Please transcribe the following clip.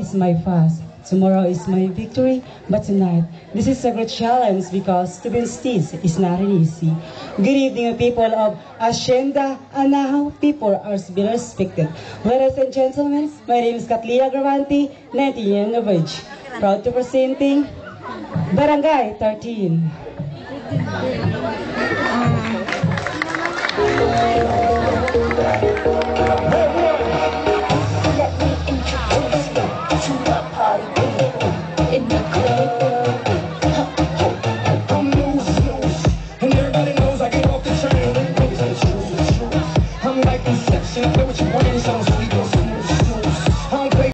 is my fast. Tomorrow is my victory, but tonight, this is a great challenge because to be stage is not easy. Good evening, people of Hacienda, and now people are to be respected. Ladies and gentlemen, my name is Katlia Gravanti, 19 years of age. Proud to presenting Barangay 13. I'm like Inception, I know what you want.